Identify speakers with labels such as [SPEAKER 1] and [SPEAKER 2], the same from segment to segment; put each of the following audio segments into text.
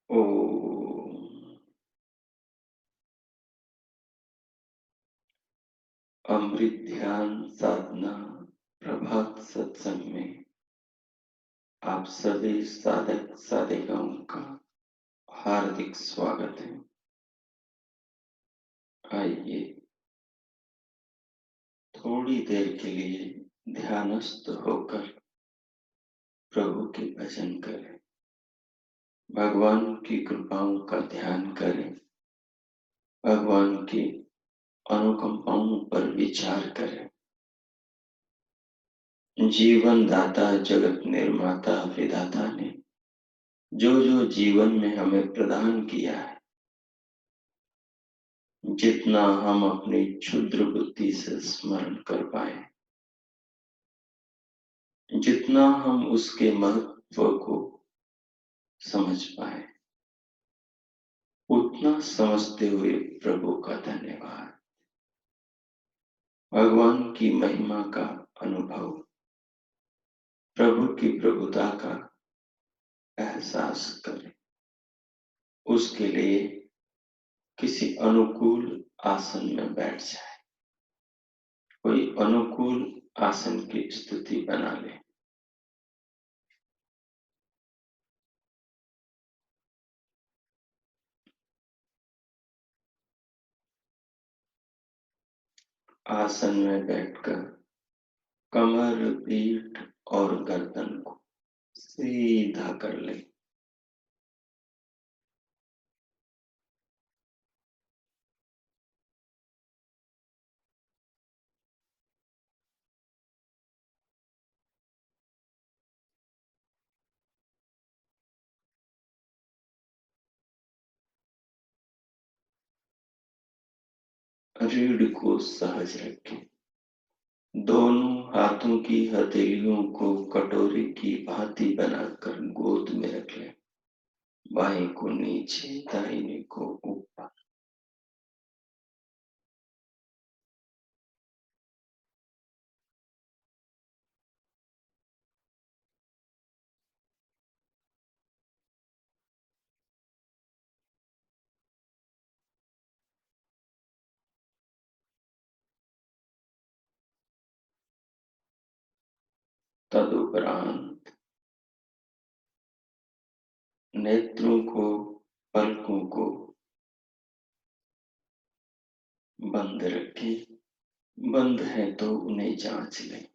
[SPEAKER 1] ओम। अमृत ध्यान साधना प्रभात सत्संग में आप सभी साधक साधिकाओं का हार्दिक स्वागत है। आइए थोड़ी देर के लिए ध्यानस्थ होकर प्रभु के भजन करें, भगवान की कृपाओं का ध्यान करें, भगवान की अनुकंपाओं पर विचार करें। जीवन दाता जगत निर्माता विधाता ने जो जो जीवन में हमें प्रदान किया है, जितना हम अपनी क्षुद्र बुद्धि से स्मरण कर पाए, जितना हम उसके महत्व को समझ पाए, उतना समझते हुए प्रभु का धन्यवाद। भगवान की महिमा का अनुभव, प्रभु की प्रभुता का एहसास करें। उसके लिए किसी अनुकूल आसन में बैठ जाए, कोई अनुकूल आसन की स्थिति बना ले। आसन में बैठकर कमर, पीठ और गर्दन को सीधा कर ले। रीढ़ को सहज रखें। दोनों हाथों की हथेलियों को कटोरी की भांति बनाकर गोद में रख लें। बाएं को नीचे, दाहिने को ऊपर। तदुपरांत नेत्रों को, पलकों को बंद रखें। बंद है तो उन्हें जांच लें।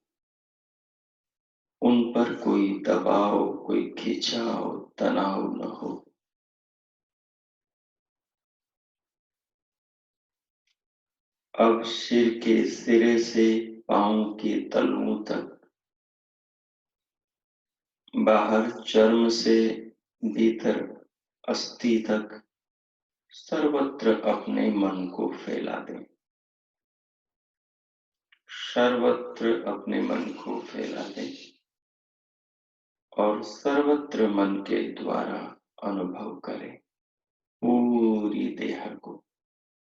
[SPEAKER 1] उन पर कोई दबाव, कोई खिंचाव, तनाव न हो। अब सिर के सिरे से पांव के तलुओं तक, बाहर चर्म से भीतर अस्थि तक सर्वत्र अपने मन को फैला दें। सर्वत्र अपने मन को फैला दें और सर्वत्र मन के द्वारा अनुभव करें। पूरी देह को,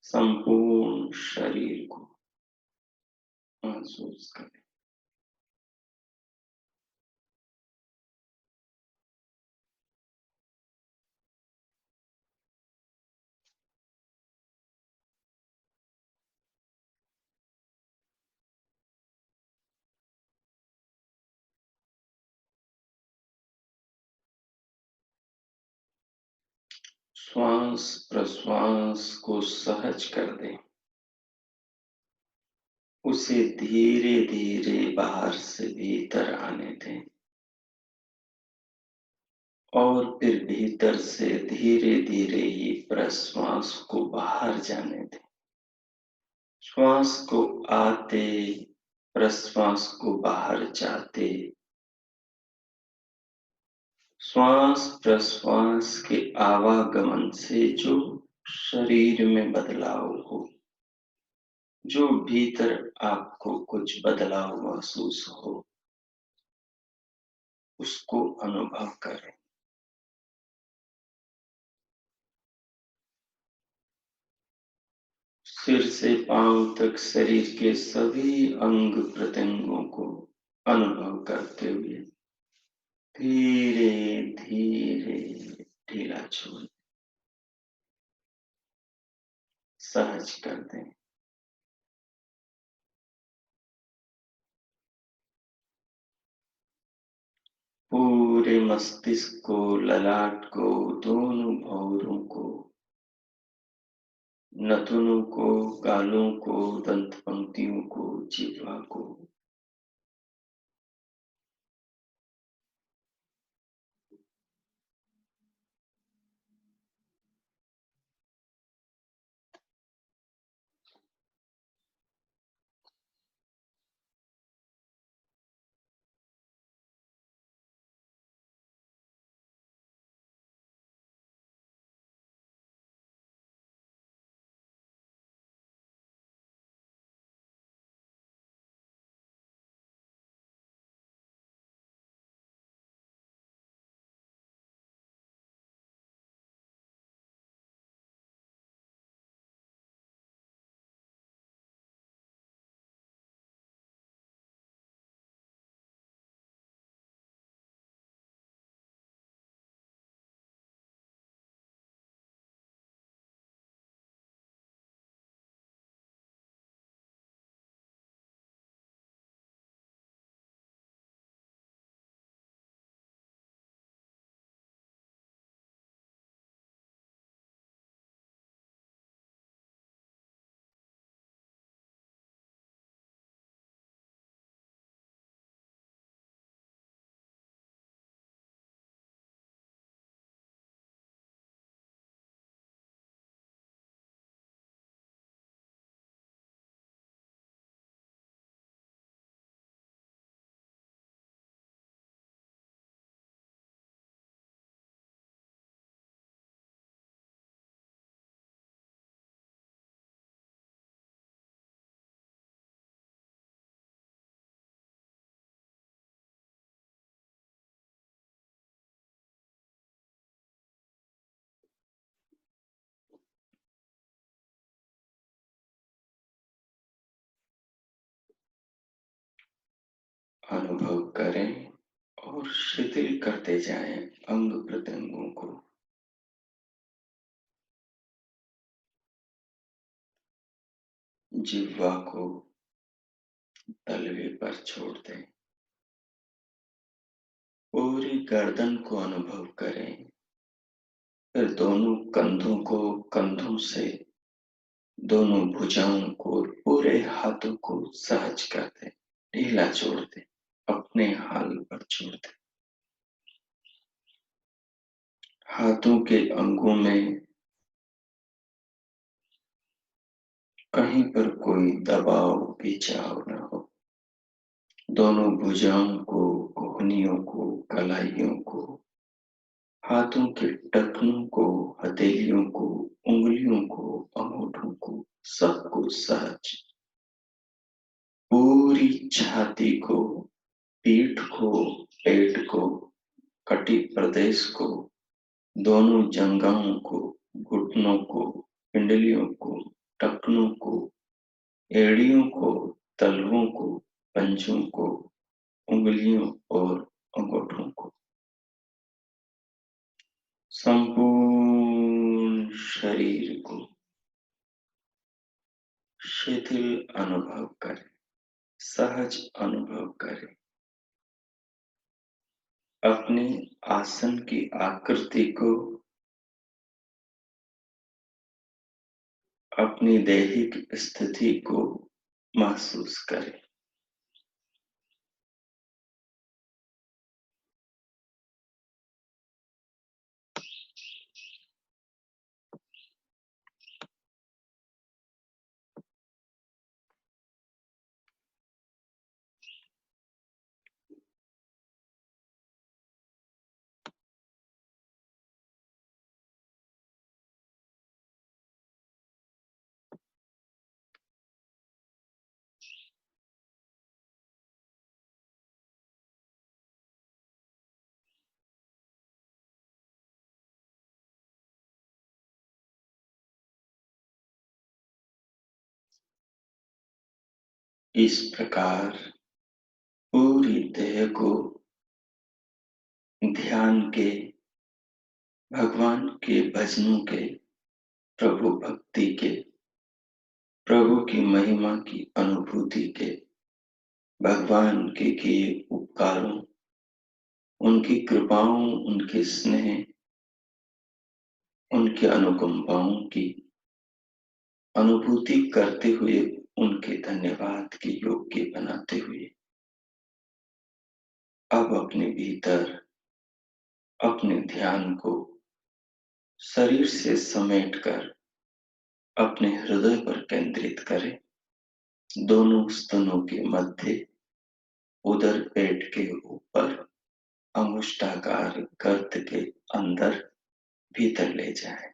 [SPEAKER 1] संपूर्ण शरीर को महसूस करें। श्वास प्रश्वास को सहज कर दें। उसे धीरे धीरे बाहर से भीतर आने दें और फिर भीतर से धीरे धीरे ही प्रश्वास को बाहर जाने दें। श्वास को आते, प्रश्वास को बाहर जाते, श्वास प्रश्वास के आवागमन से जो शरीर में बदलाव हो, जो भीतर आपको कुछ बदलाव महसूस हो, उसको अनुभव करें। सिर से पांव तक शरीर के सभी अंग प्रत्यंगों को अनुभव करते हुए धीरे धीरे ढीला छोड़ सहज कर दें। पूरे मस्तिष्क को, ललाट को, दोनों भौरों को, नथुनों को, गालों को, दंत पंक्तियों को, जिह्वा को अनुभव करें और शिथिल करते जाएं अंग प्रत्यंगों को। जिह्वा को तलवे पर छोड़ दें। पूरी गर्दन को अनुभव करें। फिर दोनों कंधों को कंधों से, दोनों भुजाओं को और पूरे हाथों को सहज कर दे, ढीला छोड़ दे, अपने हाल पर छोड़ दे। हाथों के अंगों में कहीं पर कोई दबाव खिंचाव न हो। दोनों भुजाओं को, कोहनियों को, कलाइयों को, हाथों के टखनों को, हथेलियों को, उंगलियों को, अंगूठों को, सबको सहज। पूरी छाती को, पीठ को, पेट को, कटी प्रदेश को, दोनों जंघाओं को, घुटनों को, पिंडलियों को, टखनों को, एड़ियों को, तलवों को, पंजों को, उंगलियों और अंगूठों को, संपूर्ण शरीर को शिथिल अनुभव करें, सहज अनुभव करें। अपने आसन की आकृति को, अपनी दैहिक स्थिति को महसूस करें। इस प्रकार पूरी देह को ध्यान के, भगवान के भजनों के, प्रभु भक्ति के, प्रभु की महिमा की अनुभूति के, भगवान के किए उपकारों, उनकी कृपाओं, उनके स्नेह, उनके अनुकंपाओं की अनुभूति करते हुए, उनके धन्यवाद के योग्य बनाते हुए, अब अपने भीतर अपने ध्यान को शरीर से समेटकर अपने हृदय पर केंद्रित करें। दोनों स्तनों के मध्य, उदर पेट के ऊपर, अंगुष्ठाकार गर्त के अंदर भीतर ले जाएं।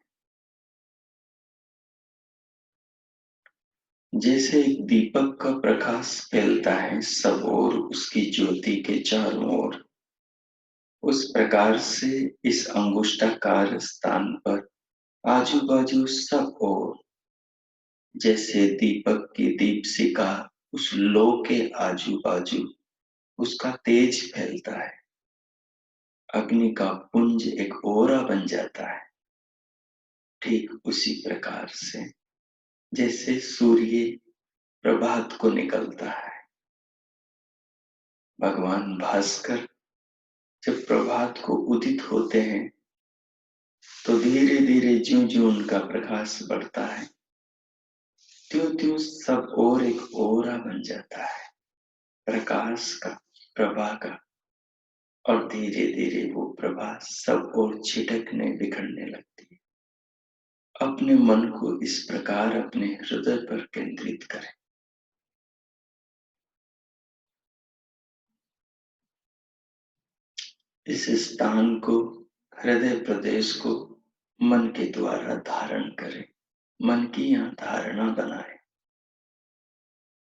[SPEAKER 1] जैसे एक दीपक का प्रकाश फैलता है सब ओर उसकी ज्योति के चारों ओर, उस प्रकार से इस अंगुष्ठाकार स्थान पर आजू बाजू सब ओर जैसे दीपक की दीपशिखा उस लो के आजू बाजू उसका तेज फैलता है, अग्नि का पुंज एक ओरा बन जाता है। ठीक उसी प्रकार से जैसे सूर्य प्रभात को निकलता है, भगवान भास्कर जब प्रभात को उदित होते हैं तो धीरे धीरे ज्यों ज्यों उनका प्रकाश बढ़ता है, त्यों त्यों सब और एक ओरा बन जाता है प्रकाश का, प्रभा का। और धीरे धीरे वो प्रभा सब और छिटकने बिखरने लगती है। अपने मन को इस प्रकार अपने हृदय पर केंद्रित करें। इस स्थान को, हृदय प्रदेश को मन के द्वारा धारण करें। मन की यहाँ धारणा बनाए,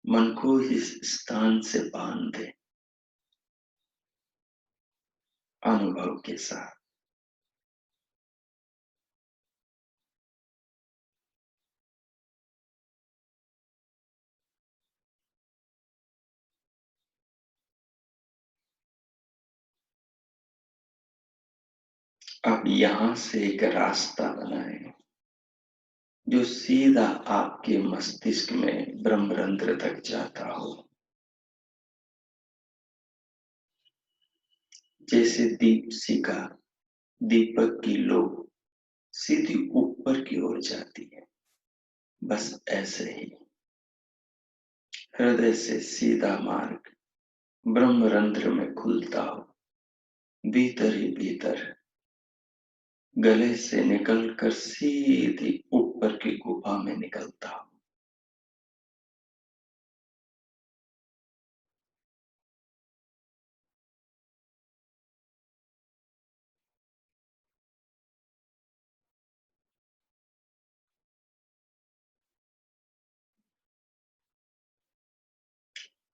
[SPEAKER 1] मन को इस स्थान से बांध दे अनुभव के साथ। अब यहाँ से एक रास्ता बनाए जो सीधा आपके मस्तिष्क में ब्रह्मरंध्र तक जाता हो। जैसे दीप शिखा, दीपक की लो सीधी ऊपर की ओर जाती है। बस ऐसे ही हृदय से सीधा मार्ग ब्रह्मरंध्र में खुलता हो, भीतर ही भीतर गले से निकलकर सीधी ऊपर की गुफा में निकलता हो।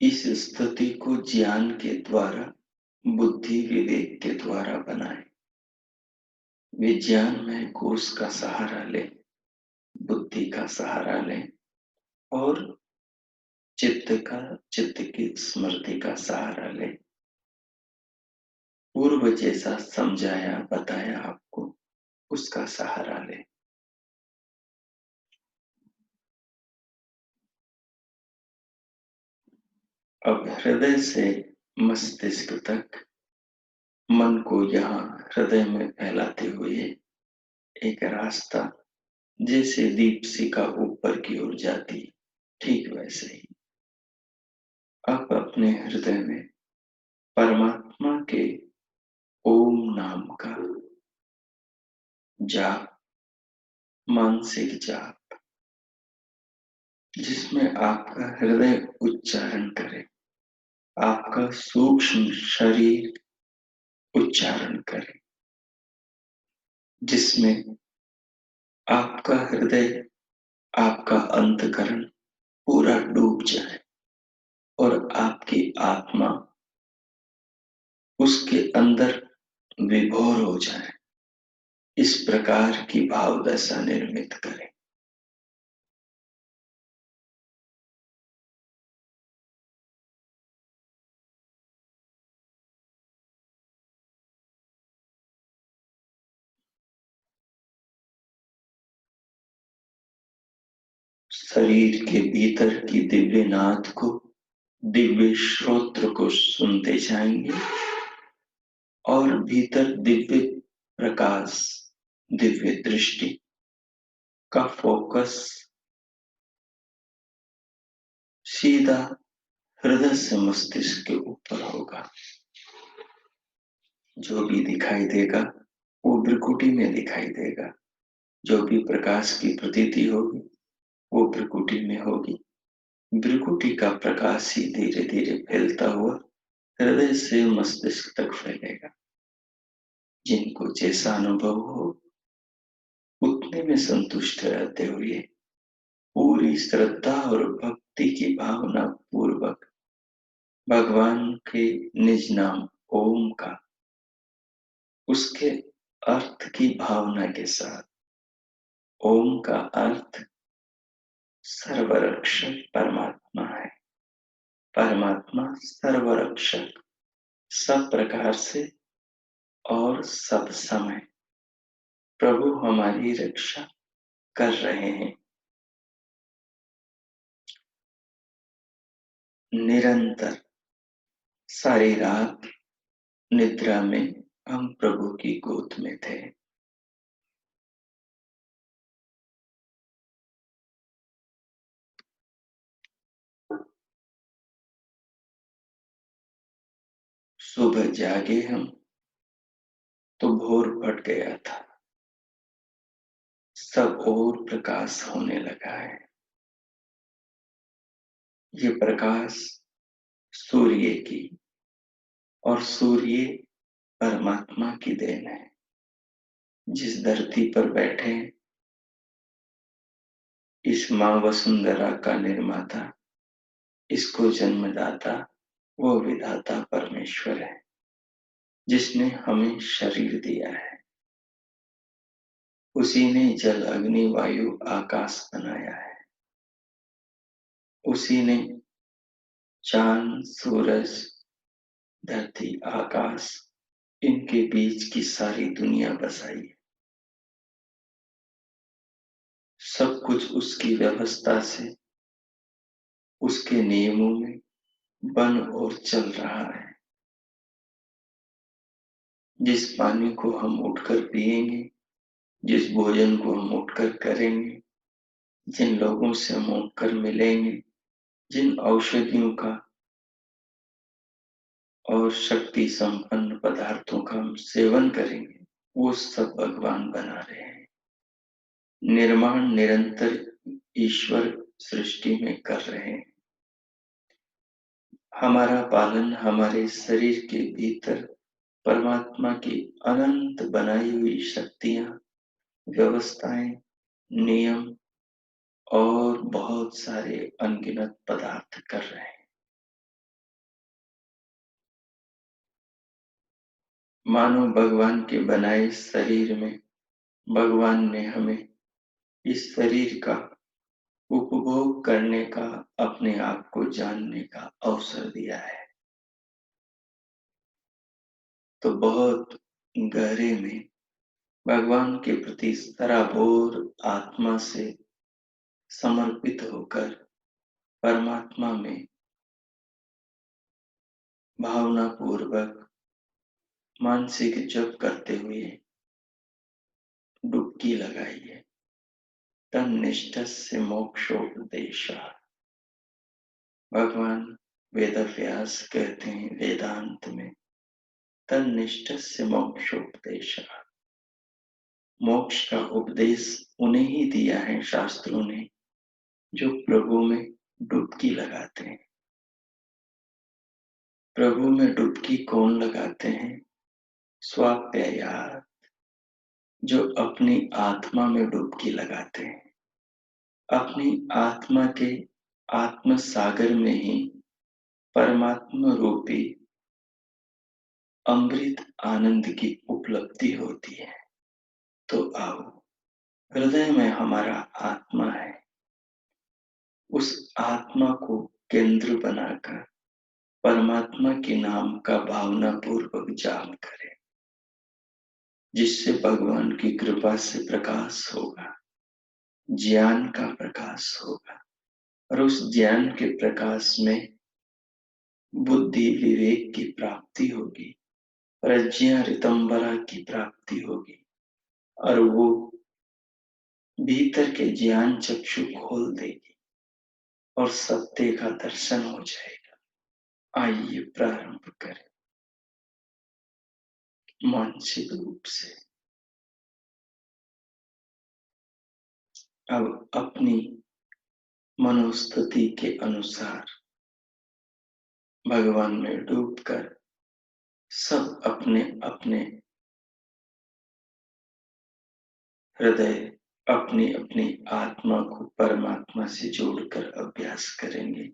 [SPEAKER 1] इस स्थिति को ज्ञान के द्वारा, बुद्धि विवेक के द्वारा बनाए। विज्ञान में कोश का सहारा ले, बुद्धि का सहारा ले और चित्त की स्मृति का सहारा ले। पूर्व जैसा समझाया बताया आपको, उसका सहारा ले। अब हृदय से मस्तिष्क तक मन को यहाँ हृदय में फैलाते हुए एक रास्ता, जैसे दीपशिखा ऊपर की ओर जाती, ठीक वैसे ही आप अपने हृदय में परमात्मा के ओम नाम का जाप, मानसिक जाप, जिसमें आपका हृदय उच्चारण करे, आपका सूक्ष्म शरीर उच्चारण करे, जिसमें आपका हृदय, आपका अंतकरण पूरा डूब जाए और आपकी आत्मा उसके अंदर विभोर हो जाए। इस प्रकार की भाव दशा निर्मित करें। शरीर के भीतर की दिव्य नाद को, दिव्य श्रोत्र को सुनते जाएंगे और भीतर दिव्य प्रकाश, दिव्य दृष्टि का फोकस सीधा हृदय से मस्तिष्क के ऊपर होगा। जो भी दिखाई देगा वो भ्रिकुटी में दिखाई देगा। जो भी प्रकाश की प्रतीति होगी वो भ्रिकुटी में होगी। भ्रिकुटी का प्रकाश ही धीरे धीरे फैलता हुआ हृदय से मस्तिष्क तक फैलेगा। जिनको जैसा अनुभव हो उतने में संतुष्ट रहते हुए पूरी श्रद्धा और भक्ति की भावना पूर्वक भगवान के निज नाम ओम का, उसके अर्थ की भावना के साथ, ओम का अर्थ सर्वरक्षक परमात्मा है। परमात्मा सर्वरक्षक, सब प्रकार से और सब समय प्रभु हमारी रक्षा कर रहे हैं। निरंतर सारी रात निद्रा में हम प्रभु की गोद में थे। सुबह जागे हम तो भोर पड़ गया था। सब और प्रकाश होने लगा है। ये प्रकाश सूर्य की और सूर्य परमात्मा की देन है। जिस धरती पर बैठे इस माँ वसुंधरा का निर्माता, इसको जन्मदाता वो विधाता परमेश्वर है, जिसने हमें शरीर दिया है। उसी ने जल अग्नि वायु आकाश बनाया है। उसी ने चांद सूरज धरती आकाश इनके बीच की सारी दुनिया बसाई है। सब कुछ उसकी व्यवस्था से, उसके नियमों में बन और चल रहा है। जिस पानी को हम उठकर पिएंगे जिस भोजन को हम उठकर करेंगे, जिन लोगों से हम उठकर मिलेंगे, जिन औषधियों का और शक्ति संपन्न पदार्थों का हम सेवन करेंगे, वो सब भगवान बना रहे हैं। निर्माण निरंतर ईश्वर सृष्टि में कर रहे हैं। हमारा पालन हमारे शरीर के भीतर परमात्मा की अनंत बनाई हुई शक्तियां, व्यवस्थाएं, नियम और बहुत सारे अनगिनत पदार्थ कर रहे हैं। मानो भगवान के बनाए शरीर में भगवान ने हमें इस शरीर का उपभोग करने का, अपने आप को जानने का अवसर दिया है। तो बहुत गहरे में भगवान के प्रति सराबोर आत्मा से समर्पित होकर परमात्मा में भावना पूर्वक मानसिक जप करते हुए डुबकी लगाइए। तन्निष्ठस्य मोक्षोपदेशः। भगवान वेदव्यास कहते हैं वेदांत में, तन्निष्ठस्य मोक्षोपदेशः। मोक्ष का उपदेश उन्हें ही दिया है शास्त्रों ने जो प्रभु में डुबकी लगाते हैं। प्रभु में डुबकी कौन लगाते हैं? स्वाध्याय, जो अपनी आत्मा में डुबकी लगाते हैं, अपनी आत्मा के आत्म सागर में ही परमात्मा रूपी अमृत आनंद की उपलब्धि होती है। तो आओ, हृदय में हमारा आत्मा है, उस आत्मा को केंद्र बनाकर परमात्मा के नाम का भावना पूर्वक जाप करें, जिससे भगवान की कृपा से प्रकाश होगा, ज्ञान का प्रकाश होगा, और उस ज्ञान के प्रकाश में बुद्धि विवेक की प्राप्ति होगी, प्रज्ञा ऋतंबरा की प्राप्ति होगी, और वो भीतर के ज्ञान चक्षु खोल देगी और सत्य का दर्शन हो जाएगा। आइए प्रारंभ करें मानसिक रूप से। अब अपनी मनोस्थिति के अनुसार भगवान में डूबकर सब अपने अपने हृदय, अपनी अपनी आत्मा को परमात्मा से जोड़कर अभ्यास करेंगे।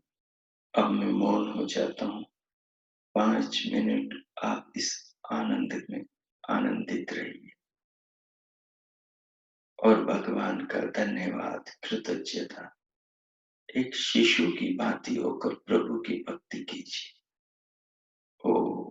[SPEAKER 1] अब मैं मौन हो जाता हूँ। 5 मिनट आप इस आनंद में आनंदित रहिए और भगवान का धन्यवाद, कृतज्ञता एक शिशु की भांति होकर प्रभु की भक्ति कीजिए। ओ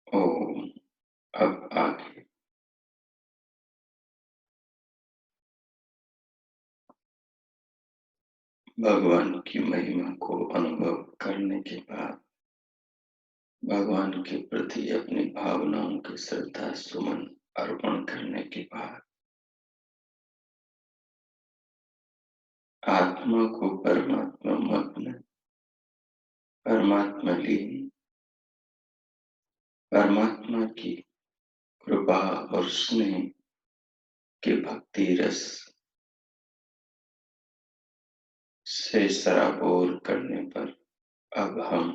[SPEAKER 1] ओम। अब आगे भगवान की महिमा को अनुभव करने के बाद, भगवान के प्रति अपनी भावनाओं के श्रद्धा सुमन अर्पण करने के बाद, आत्मा को परमात्मा मग्न, परमात्मा लीन, परमात्मा की कृपा और स्नेह के भक्ति रस से सराबोर करने पर अब हम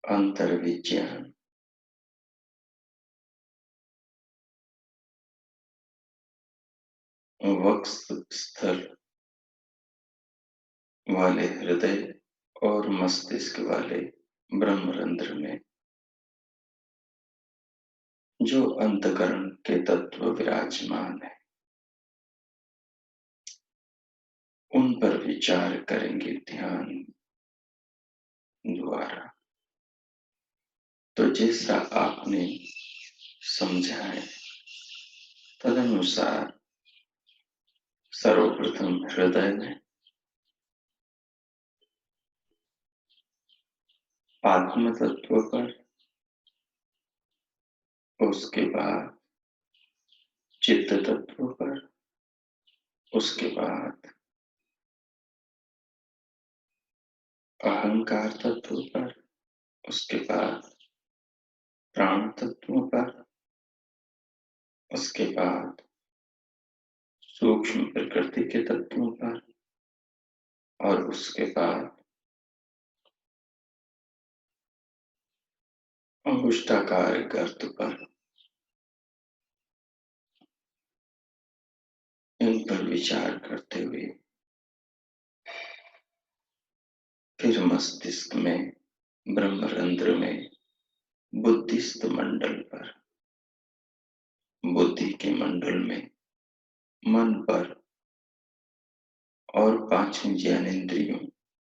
[SPEAKER 1] अंतर्विज्ञान, वक्ष स्थल वाले हृदय और मस्तिष्क वाले ब्रह्मरंध्र में जो अंतकरण के तत्व विराजमान है, उन पर विचार करेंगे ध्यान द्वारा। तो जैसा आपने समझा है, तदनुसार सर्वप्रथम हृदय में आत्म तत्व पर, उसके बाद चित्त तत्व पर, उसके बाद अहंकार तत्व पर, उसके बाद प्राण तत्व पर, उसके बाद सूक्ष्म प्रकृति के तत्वों पर, और उसके बाद अंगुष्ठाकार गर्त पर। इन पर विचार करते हुए फिर मस्तिष्क में ब्रह्मरंध्र में बुद्धिस्त मंडल पर, बुद्धि के मंडल में मन पर और पांचों ज्ञानेंद्रियों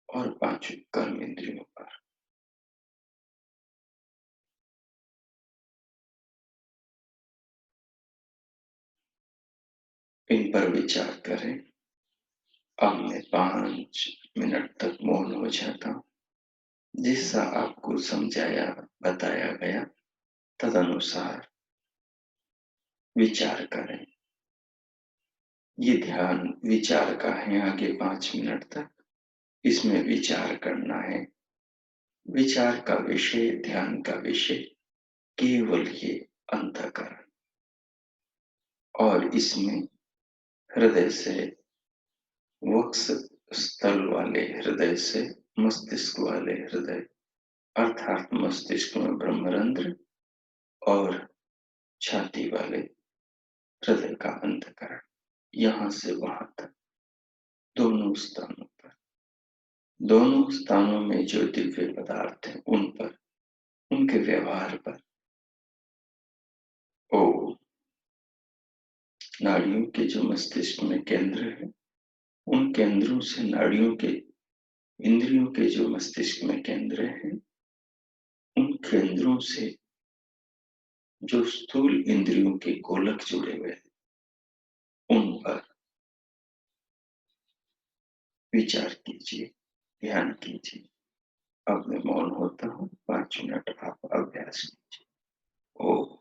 [SPEAKER 1] और पांचों कर्म इंद्रियों पर। इन पर विचार करें। अब मैं 5 मिनट तक मौन हो जाता हूँ। जैसा आपको समझाया बताया गया, तदनुसार विचार करें। ये ध्यान विचार का है। आगे 5 मिनट तक इसमें विचार करना है। विचार का विषय, ध्यान का विषय केवल ये अंतःकरण, और इसमें हृदय से, वक्ष स्थल वाले हृदय से मस्तिष्क वाले हृदय, अर्थात मस्तिष्क में ब्रह्मरंध्र और छाती वाले हृदय का अंतःकरण, यहाँ से वहां तक दोनों स्थानों पर, दोनों स्थानों में जो दिव्य पदार्थ है उन पर, उनके व्यवहार पर ओ नाड़ियों के जो मस्तिष्क में केंद्र है, उन केंद्रों से नाड़ियों के, इंद्रियों के जो मस्तिष्क में केंद्र हैं, उन केंद्रों से जो स्थूल इंद्रियों के गोलक जुड़े हुए हैं, उन पर विचार कीजिए, ध्यान कीजिए। अब मैं मौन होता हूँ। 5 मिनट आप अभ्यास कीजिए। ओ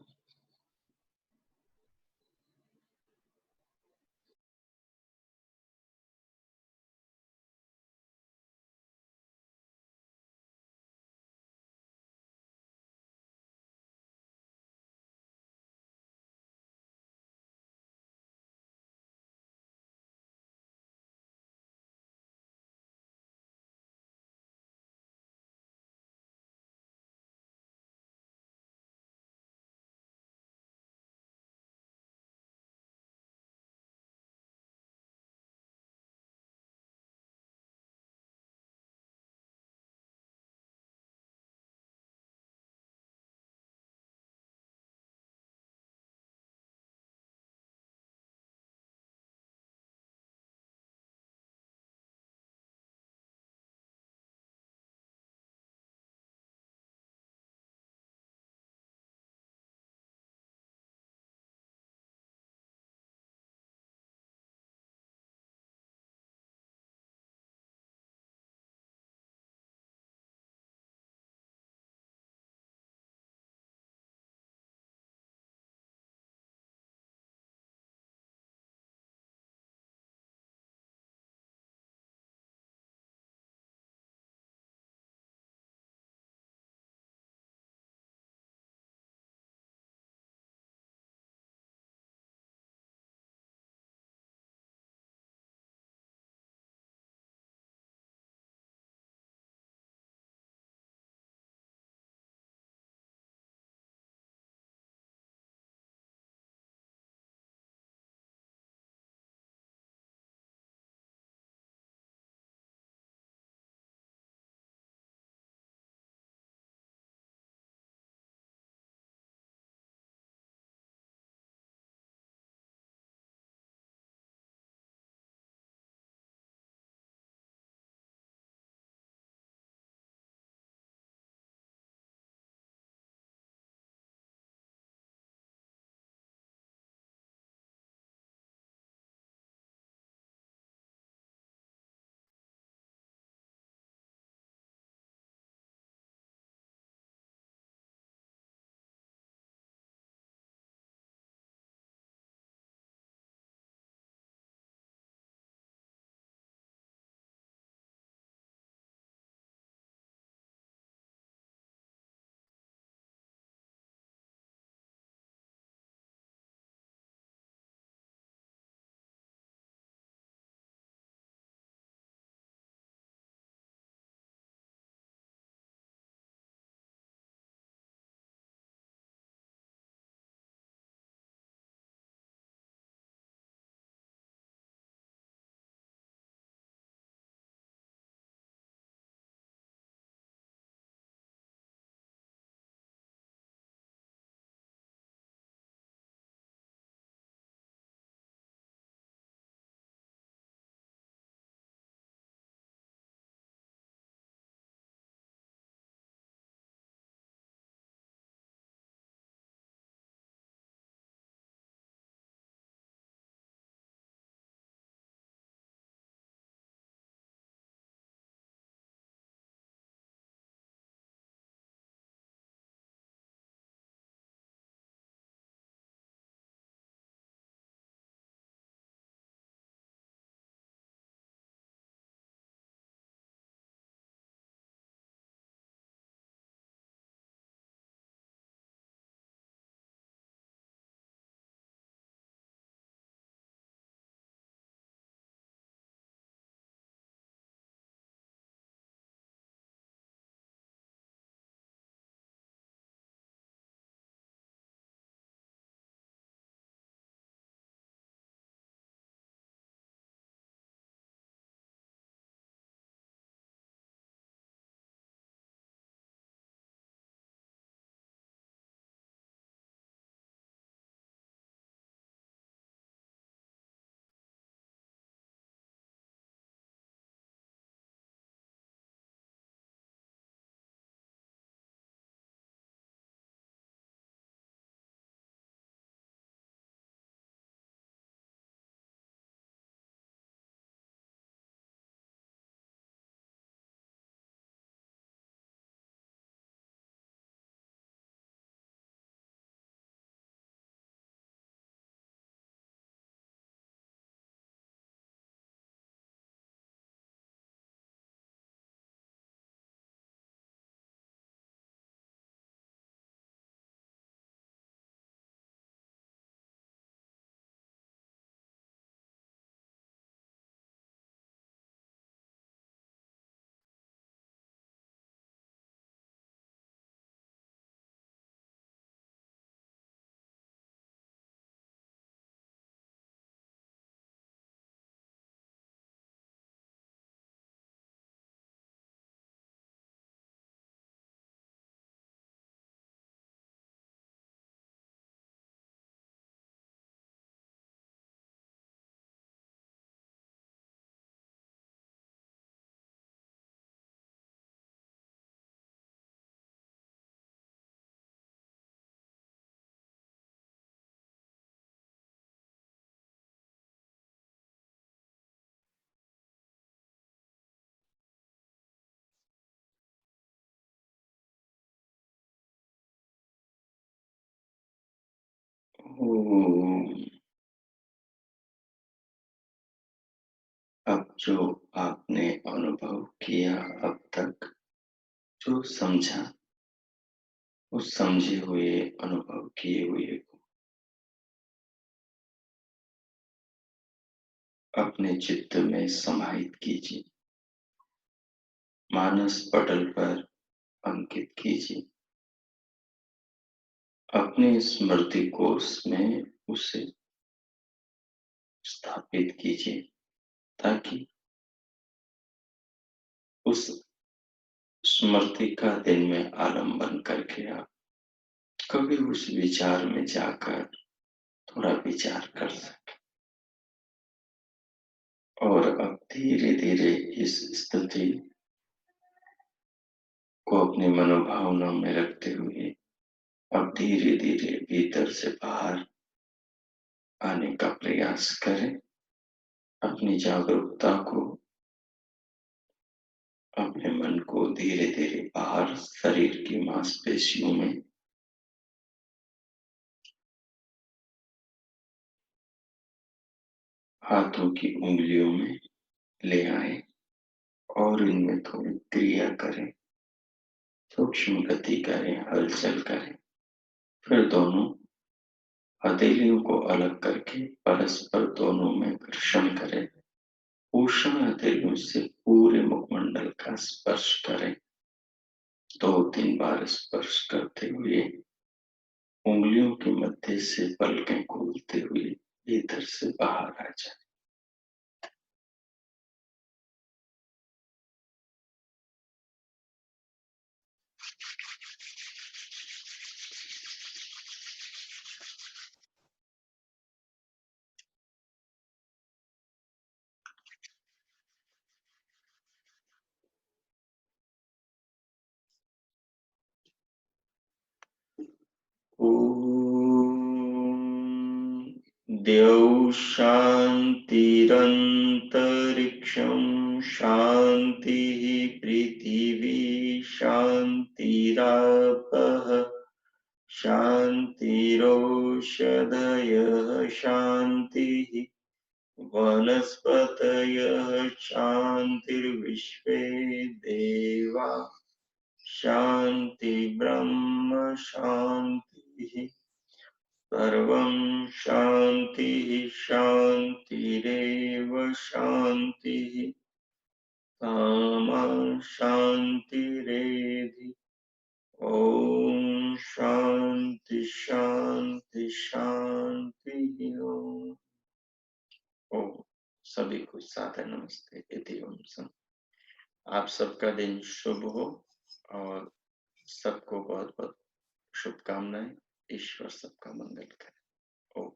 [SPEAKER 1] ओम। अब जो आपने अनुभव किया अब तक, जो समझा, उस समझे हुए अनुभव किए हुए को अपने चित्त में समाहित कीजिए, मानस पटल पर अंकित कीजिए, अपने स्मृति कोश में उसे स्थापित कीजिए, ताकि उस स्मृति का दिन में आलंबन करके आप कभी उस विचार में जाकर थोड़ा विचार कर सके। और अब धीरे धीरे इस स्थिति को अपनी मनोभावना में रखते हुए अब धीरे धीरे भीतर से बाहर आने का प्रयास करें। अपनी जागरूकता को, अपने मन को धीरे धीरे बाहर शरीर की मांसपेशियों में, हाथों की उंगलियों में ले आए और इनमें थोड़ी क्रिया करें, सूक्ष्म गति करें, हलचल करें। फिर दोनों हथेलियों को अलग करके परस्पर दोनों में घर्षण करें। उष्ण हथेलियों से पूरे मुखमंडल का स्पर्श करें। 2-3 बार स्पर्श करते हुए उंगलियों के मध्य से पलकें खोलते हुए भीतर से बाहर आ जाए। ओम। द्यौ शान्तिरन्तरिक्षं शान्तिः, पृथिवी शान्तिरापः शान्तिरोषधयः शान्तिः, वनस्पतयः शान्तिर्विश्वे देवा शान्ति ब्रह्म शान्तिः। सर्वं शान्तिः शान्तिरेव शान्तिः, सामा शान्तिरेधि। ॐ शान्ति शान्ति शान्तिः। ओम। सभी को सादर नमस्ते। इति ओम सम। आप सबका दिन शुभ हो और सबको बहुत बहुत शुभकामनाएं। ईश्वर सबका मंगल करे। ओम।